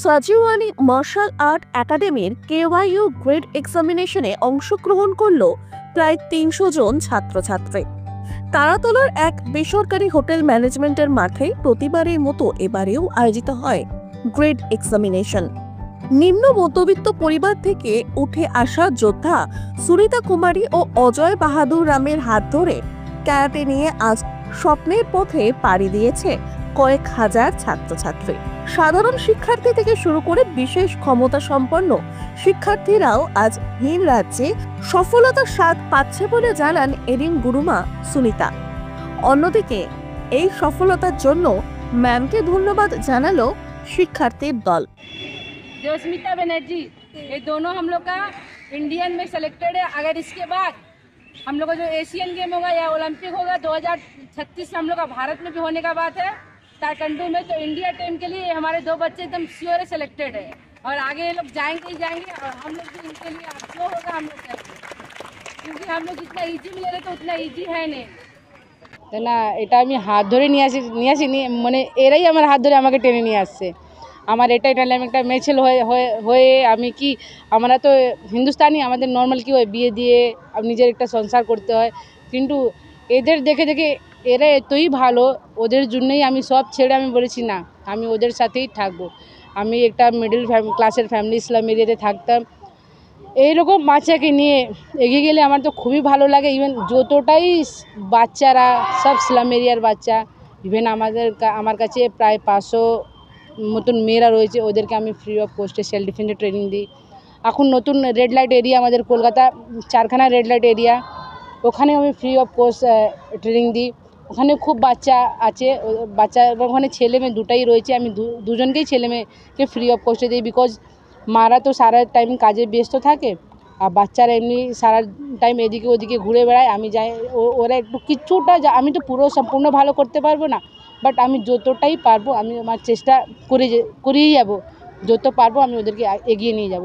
সাজিও Ali martial art একাডেমির KYU grade এক্সামিনেশনে অংশগ্রহণ করল প্রায় ৩০০ জন ছাত্রছাত্রী। তারাতলার এক বেসরকারি হোটেল ম্যানেজমেন্টের মাঠে প্রতিবারের মতো এবারেও আয়োজিত হয় গ্রেড এক্সামিনেশন। নিম্ন মধ্যবিত্ত পরিবার থেকে উঠে আসা যোদ্ধা সুনিতা কুমারী ও অজয় বাহাদুর রামের হাত ধরে ক্যারাটে নিয়ে আজ স্বপ্নের পথে পাড়ি দিয়েছে কয়েক হাজার ছাত্রছাত্রী। সাধারণ শিক্ষার্থী থেকে শুরু করে বিশেষ ক্ষমতা সম্পন্ন শিক্ষার্থীরাও আজ ভিন রাজ্যে সফলতার স্বাদ পাচ্ছে বলে জানান এরিন গুরুমা সুনিতা। অন্যদিকে এই সফলতার জন্য ম্যামকে ধন্যবাদ জানালো শিক্ষার্থীর দল। जोस्मिता बनर्जी, ये दोनों हम लोग का इंडियन में सेलेक्टेड है। अगर इसके बाद हम लोग का जो एशियन गेम होगा या ओलंपिक होगा 2036 में हम लोग का भारत में भी होने का बात है ताइक्वांडो में, तो इंडिया टीम के लिए हमारे 2 बच्चे एकदम श्योर है सेलेक्टेड है और आगे ये लोग जाएंगे ही जाएंगे और हम लोग भी इनके लिए जो होगा हम लोग करेंगे, क्योंकि हम लोग जितना ईजी मिले रहे तो उतना ईजी है नहीं তো না। এটা আমি হাত ধরে নিয়ে আসিনি, মানে এরাই আমার হাত ধরে আমাকে টেনে নিয়ে আসছে। আমার এটাই টাইম একটা মেছেল হয়ে আমি কি, আমরা তো হিন্দুস্তানি, আমাদের নর্মাল কি হয় বিয়ে দিয়ে নিজের একটা সংসার করতে হয়, কিন্তু এদের দেখে দেখে এরা এতই ভালো, ওদের জন্যই আমি সব ছেড়ে আমি বলেছি না আমি ওদের সাথেই থাকবো। আমি একটা মিডল ক্লাসের ফ্যামিলি ইসলাম এরিয়াতে থাকতাম, এইরকম বাচ্চাকে নিয়ে এগিয়ে গেলে আমার তো খুবই ভালো লাগে। ইভেন যতটাই বাচ্চারা সব স্লাম এরিয়ার বাচ্চা, ইভেন আমার কাছে প্রায় 500 মতন মেয়েরা রয়েছে, ওদেরকে আমি ফ্রি অফ কস্টে সেলফ ডিফেন্সের ট্রেনিং দিই। এখন নতুন রেড লাইট এরিয়া আমাদের কলকাতা 4খানা রেড লাইট এরিয়া, ওখানে আমি ফ্রি অফ কোস্ট ট্রেনিং দিই। ওখানে খুব বাচ্চা আছে, বাচ্চা ওখানে ছেলে মেয়ে দুটাই রয়েছে, আমি দুজনকেই ছেলে মেয়েকে ফ্রি অফ কোস্টে দিই। বিকজ মারা তো সারা টাইম কাজে ব্যস্ত থাকে আর বাচ্চারা এমনি সারা টাইম এদিকে ওদিকে ঘুরে বেড়ায়। আমি যাই ওরা একটু কিছুটা, আমি তো পুরো সম্পূর্ণ ভালো করতে পারবো না, বাট আমি যতটাই পারবো আমি আমার চেষ্টা করেই যাব, যত পারবো আমি ওদেরকে এগিয়ে নিয়ে যাব।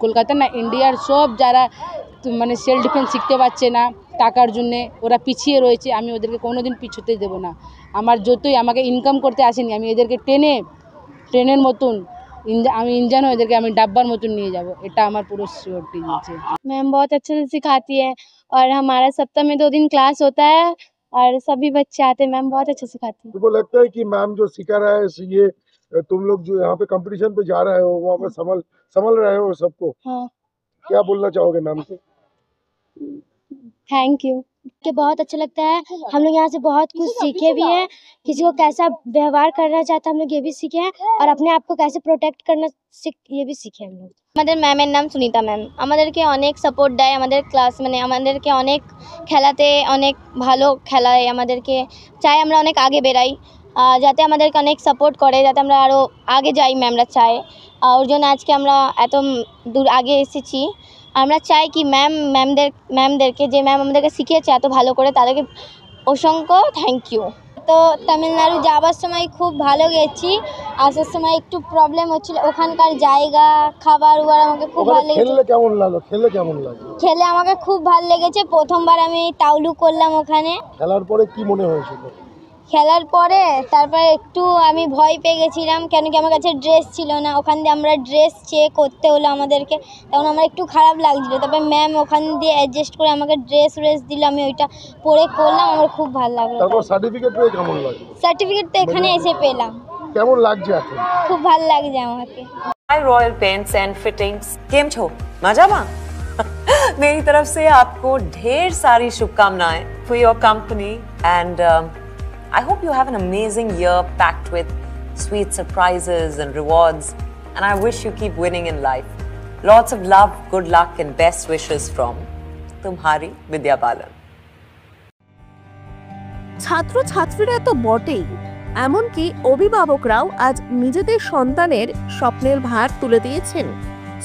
কলকাতা না ইন্ডিয়ার সব যারা মানে সেলফ ডিফেন্স শিখতে পারছে না টাকার জন্যে, ওরা পিছিয়ে রয়েছে, আমি ওদেরকে কোনোদিন পিছুতে দেবো না। আমার যতই আমাকে ইনকাম করতে আসেনি, আমি এদেরকে ট্রেনের মতন আমি इंजन हो এদেরকে আমি ডাব্বার মতন নিয়ে যাব, এটা আমার পুরো সিওরিটি দিয়েছে। मैम बहुत अच्छे से सिखाती है और हमारा सप्ताह में 2 दिन क्लास होता है और सभी बच्चे आते हैं। मैम बहुत अच्छे सिखाती है। तुमको लगता है कि मैम जो सिखा रहा है ये तुम लोग जो यहाँ पे कंपटीशन पे जा रहे हो वहाँ पे संभल रहे हो सबको? हाँ। क्या बोलना चाहोगे मैम से? थैंक यू, कि बहुत अच्छा लगता है। हम लोग यहाँ से बहुत कुछ सीखे भी हैं, किसी को कैसा व्यवहार करना चाहता है हम लोग ये भी सीखे हैं और अपने आप को कैसे प्रोटेक्ट करना ये भी सीखे हम लोग। আমাদের ম্যামের নাম সুনিতা ম্যাম, আমাদেরকে অনেক সাপোর্ট দেয়, আমাদের ক্লাস মানে আমাদেরকে অনেক খেলাতে অনেক ভালো খেলায়, আমাদেরকে চাই আমরা অনেক আগে বেরাই, যাতে আমাদেরকে অনেক সাপোর্ট করে, যাতে আমরা আরও আগে যাই ম্যামরা চায়। ওর জন্য আজকে আমরা এত দূর আগে এসেছি। আমরা চাই কি ম্যামদেরকে যে ম্যাম আমাদেরকে শিখিয়েছে এত ভালো করে, তাদেরকে অসংখ্য থ্যাংক ইউ। তো তামিলনাড়ু যাওয়ার সময় খুব ভালো গেছি, আসার সময় একটু প্রবলেম হচ্ছিল, ওখানকার জায়গা খাবার আমাকে খুব ভালো লেগেছে। খেলে আমাকে খুব ভালো লেগেছে। প্রথমবার আমি তাওলু করলাম ওখানে। খেলার পরে কি মনে হয়েছিল? খেলার পরে তারপরে একটু আমি ভয় পেয়ে গেছিলাম, কেন কি আমার কাছে ড্রেস ছিল না, ওখান দিয়ে আমরা ড্রেস চেক করতে হলো আমাদেরকে, তখন আমার একটু খারাপ লাগছিল। তারপরে ম্যাম ওখান দিয়ে অ্যাডজাস্ট করে আমাকে ড্রেস দিল, আমি ওইটা পরে করলাম, আমার খুব ভালো লাগলো। তারপর সার্টিফিকেট পেয়ে কেমন লাগলো? সার্টিফিকেট তো এখানে এসে পেলাম। কেমন লাগছে এখন? খুব ভালো লাগছে আমাকে। रॉयल पेंट्स एंड फिटिंग्स केम छो मजामा मेरी तरफ से आपको ढेर सारी शुभकामनाएं for your company and I hope you have an amazing year packed with sweet surprises and rewards, and I wish you keep winning in life. Lots of love, good luck and best wishes from Tumhari Vidya Balan. ছাত্রছাত্রীরা তো বটেই, এমনকি অভিভাবকরাও আজ নিজেদের সন্তানের স্বপ্নের ভার তুলে দিয়েছেন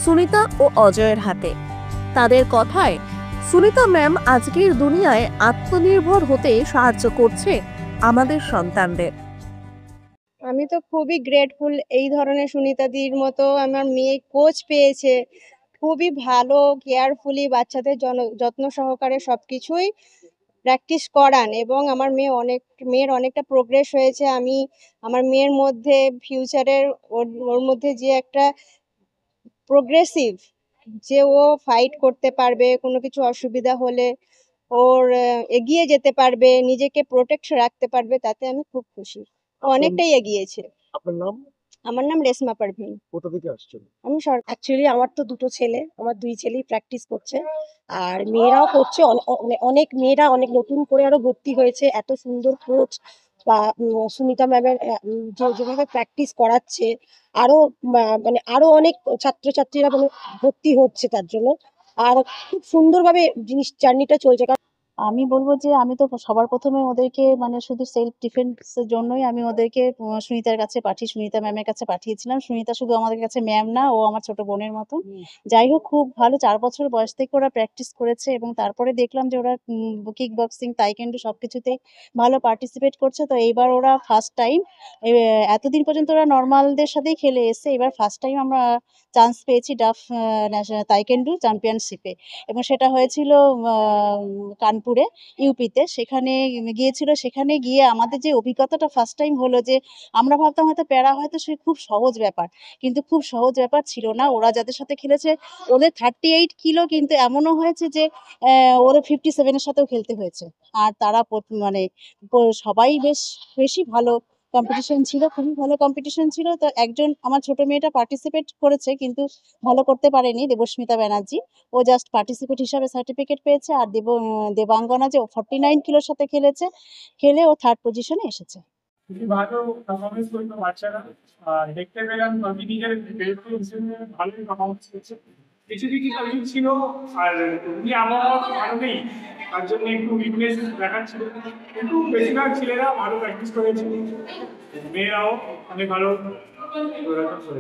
সুনিতা ও অজয়ের হাতে। তাদের কথায় সুনিতা ম্যাম আজকের দুনিয়ায় আত্মনির্ভর হতে সাহায্য করছে আমাদের সন্তানদের। আমি তো খুবই গ্রেটফুল এই ধরনের সুনিতাদির মতো আমার মেয়ে কোচ পেয়েছে। খুবই ভালো কেয়ারফুলি বাচ্চাদের যত্ন সহকারে সবকিছুই প্র্যাকটিস করান এবং আমার মেয়ের অনেকটা প্রোগ্রেস হয়েছে। আমি আমার মেয়ের মধ্যে ফিউচারের ওর মধ্যে যে একটা প্রোগ্রেসিভ, যে ও ফাইট করতে পারবে কোনো কিছু অসুবিধা হলে, ওর এগিয়ে যেতে পারবে, নিজেকে প্রোটেক্ট রাখতে পারবে, তাতে আমি খুব খুশি। ও অনেকটাই এগিয়েছে। আপনার নাম? আমার নাম রেশমা পারভিন। কোথা থেকে আসছেন? আমি অ্যাকচুয়ালি আমার তো দুটো ছেলে, আমার দুই ছেলেই প্র্যাকটিস করছে আর মেয়েরাও করছে। অনেক মেয়েরা অনেক নতুন করে আরো ভর্তি হয়েছে। এত সুন্দর কোচ বা সুনিতা ম্যামের যেভাবে প্র্যাকটিস করাচ্ছে, আরো মানে আরো অনেক ছাত্রছাত্রীরা মানে ভর্তি হচ্ছে তার জন্য। আর খুব সুন্দরভাবে জার্নিটা চলছে। আমি বলবো যে আমি তো সবার প্রথমে ওদেরকে মানে শুধু সেলফ ডিফেন্সের জন্যই আমি ওদেরকে সুনিতার কাছে সুনিতা ম্যামের কাছে পাঠিয়েছিলাম। সুনিতা শুধু আমাদের কাছে ম্যাম না, ও আমার ছোট বোনের মতো। যাই হোক, খুব ভালো 4 বছর বয়স থেকে ওরা প্র্যাকটিস করেছে এবং তারপরে দেখলাম যে ওরা কিক বক্সিং, তাইকোয়ান্ডো সবকিছুতেই ভালো পার্টিসিপেট করছে। তো এইবার ওরা ফার্স্ট টাইম, এতদিন পর্যন্ত ওরা নর্মালদের সাথেই খেলে এসছে, এবার ফার্স্ট টাইম আমরা চান্স পেয়েছি ডাফ তাইকোয়ান্ডো চ্যাম্পিয়নশিপে, এবং সেটা হয়েছিল কানপুরে, ইউপিতে। সেখানে গিয়েছিল। সেখানে গিয়ে আমাদের যে অভিজ্ঞতাটা ফার্স্ট টাইম হলো, যে আমরা ভাবতাম হয়তো প্যারা হয়তো সে খুব সহজ ব্যাপার, কিন্তু খুব সহজ ব্যাপার ছিল না। ওরা যাদের সাথে খেলেছে ওদের 38 কিলো, কিন্তু এমনও হয়েছে যে ওদের 57 এর সাথেও খেলতে হয়েছে। আর তারা মানে সবাই বেশি ভালো কম্পিটিশন ছিল, খুবই ভালো কম্পিটিশন ছিল। তো একজন আমার ছোট মেয়েটা পার্টিসিপেট করেছে কিন্তু ভালো করতে পারেনি, দেবস্মিতা ব্যানার্জি। ও জাস্ট পার্টিসিপেট হিসাবে সার্টিফিকেট পেয়েছে। আর দেবাঙ্গনা যে 49 কিলোর সাথে খেলে ও 3rd পজিশনে এসেছে। খুবই ভালো পারফরমেন্স করলো বাচ্চারা। আর দেখতে পেলাম আমি নিজের গ্রেটফুল হিসেবে ভালোই পারফরমেন্স করছে। কিছু কিছু কারণ ছিল, আর উনি আবহাওয়া ভালো নেই, তার জন্য একটু উইকনেস দেখাচ্ছিল, কিন্তু বেশিরভাগ ছেলেরা ভালো প্র্যাকটিস করেছে, মেয়েরাও অনেক ভালো করেছে।